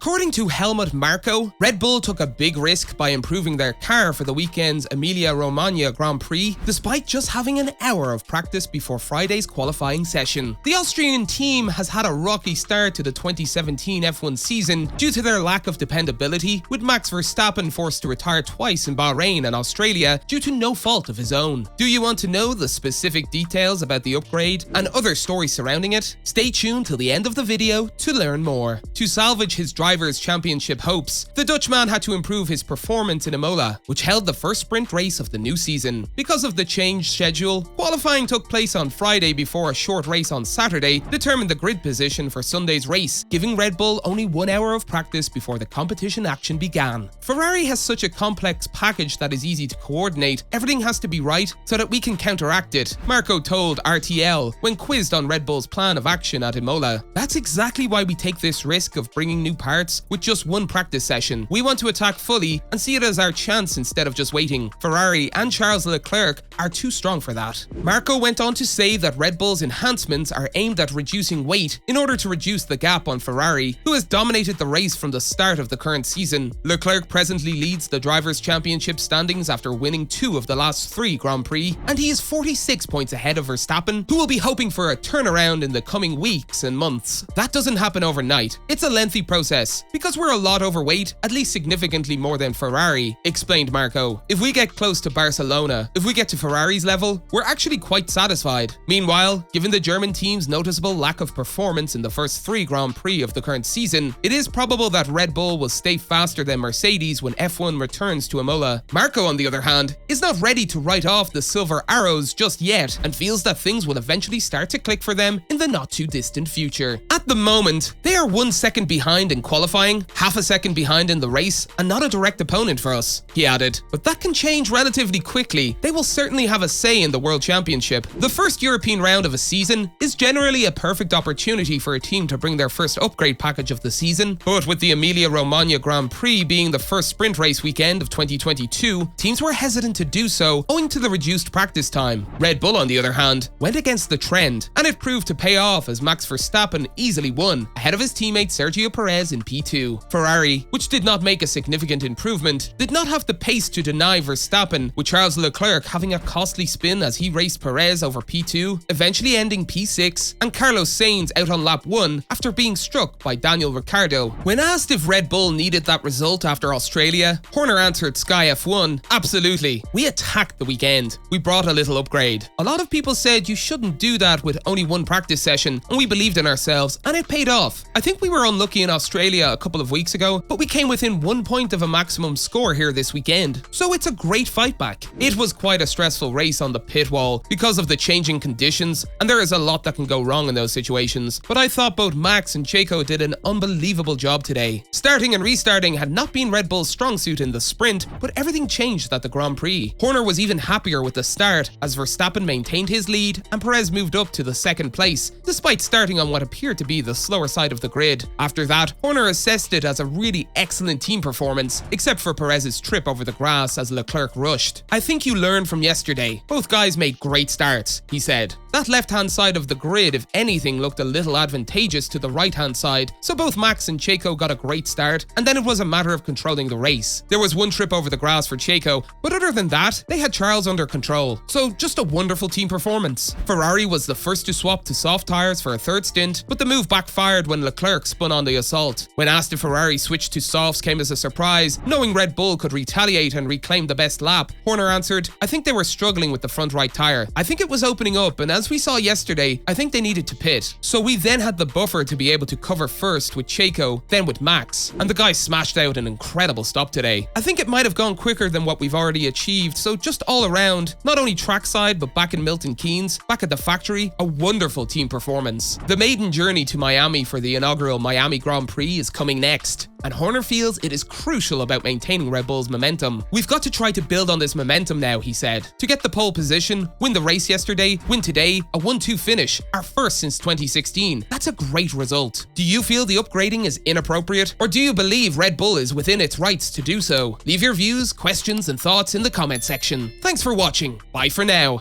According to Helmut Marko, Red Bull took a big risk by improving their car for the weekend's Emilia Romagna Grand Prix, despite just having an hour of practice before Friday's qualifying session. The Austrian team has had a rocky start to the 2017 F1 season due to their lack of dependability, with Max Verstappen forced to retire twice in Bahrain and Australia due to no fault of his own. Do you want to know the specific details about the upgrade and other stories surrounding it? Stay tuned till the end of the video to learn more. To salvage his Drivers' Championship hopes, the Dutchman had to improve his performance in Imola, which held the first sprint race of the new season. Because of the changed schedule, qualifying took place on Friday before a short race on Saturday determined the grid position for Sunday's race, giving Red Bull only 1 hour of practice before the competition action began. Ferrari has such a complex package that is easy to coordinate, everything has to be right so that we can counteract it, Marko told RTL when quizzed on Red Bull's plan of action at Imola. That's exactly why we take this risk of bringing new parts with just one practice session. We want to attack fully and see it as our chance instead of just waiting. Ferrari and Charles Leclerc are too strong for that. Marko went on to say that Red Bull's enhancements are aimed at reducing weight in order to reduce the gap on Ferrari, who has dominated the race from the start of the current season. Leclerc presently leads the Drivers' Championship standings after winning 2 of the last 3 Grand Prix, and he is 46 points ahead of Verstappen, who will be hoping for a turnaround in the coming weeks and months. That doesn't happen overnight. It's a lengthy process, because we're a lot overweight, at least significantly more than Ferrari, explained Marko. If we get close to Barcelona, if we get to Ferrari's level, we're actually quite satisfied. Meanwhile, given the German team's noticeable lack of performance in the first 3 Grand Prix of the current season, it is probable that Red Bull will stay faster than Mercedes when F1 returns to Imola. Marko, on the other hand, is not ready to write off the Silver Arrows just yet and feels that things will eventually start to click for them in the not too distant future. At the moment, they are 1 second behind in qualifying, half a second behind in the race, and not a direct opponent for us, he added. But that can change relatively quickly. They will certainly have a say in the World Championship. The first European round of a season is generally a perfect opportunity for a team to bring their first upgrade package of the season, but with the Emilia Romagna Grand Prix being the first sprint race weekend of 2022, teams were hesitant to do so owing to the reduced practice time. Red Bull, on the other hand, went against the trend, and it proved to pay off as Max Verstappen easily won, ahead of his teammate Sergio Perez in P2. Ferrari, which did not make a significant improvement, did not have the pace to deny Verstappen, with Charles Leclerc having a costly spin as he raced Perez over P2, eventually ending P6, and Carlos Sainz out on lap 1 after being struck by Daniel Ricciardo. When asked if Red Bull needed that result after Australia, Horner answered Sky F1, "Absolutely. We attacked the weekend. We brought a little upgrade. A lot of people said you shouldn't do that with only 1 practice session, and we believed in ourselves, and it paid off. I think we were unlucky in Australia a couple of weeks ago, but we came within 1 point of a maximum score here this weekend. So it's a great fight back." It was quite a stressful race on the pit wall because of the changing conditions, and there is a lot that can go wrong in those situations, but I thought both Max and Checo did an unbelievable job today. Starting and restarting had not been Red Bull's strong suit in the sprint, but everything changed at the Grand Prix. Horner was even happier with the start as Verstappen maintained his lead and Perez moved up to the 2nd place, despite starting on what appeared to be the slower side of the grid. After that, Horner assessed it as a really excellent team performance, except for Perez's trip over the grass as Leclerc rushed. "I think you learned from yesterday. Both guys made great starts," he said. That left-hand side of the grid, if anything, looked a little advantageous to the right-hand side, so both Max and Checo got a great start, and then it was a matter of controlling the race. There was 1 trip over the grass for Checo, but other than that, they had Charles under control, so just a wonderful team performance. Ferrari was the first to swap to soft tyres for a 3rd stint, but the move backfired when Leclerc spun on the assault. When asked if Ferrari switched to softs came as a surprise, knowing Red Bull could retaliate and reclaim the best lap, Horner answered, "I think they were struggling with the front right tyre. I think it was opening up, and as we saw yesterday, I think they needed to pit. So we then had the buffer to be able to cover first with Checo, then with Max, and the guys smashed out an incredible stop today. I think it might have gone quicker than what we've already achieved, so just all around, not only trackside but back in Milton Keynes, back at the factory, a wonderful team performance." The maiden journey to Miami for the inaugural Miami Grand Prix is coming next, and Horner feels it is crucial about maintaining Red Bull's momentum. "We've got to try to build on this momentum now," he said. "To get the pole position, win the race yesterday, win today, a 1-2 finish, our first since 2016. That's a great result. Do you feel the upgrading is inappropriate, or do you believe Red Bull is within its rights to do so? Leave your views, questions, and thoughts in the comment section. Thanks for watching. Bye for now.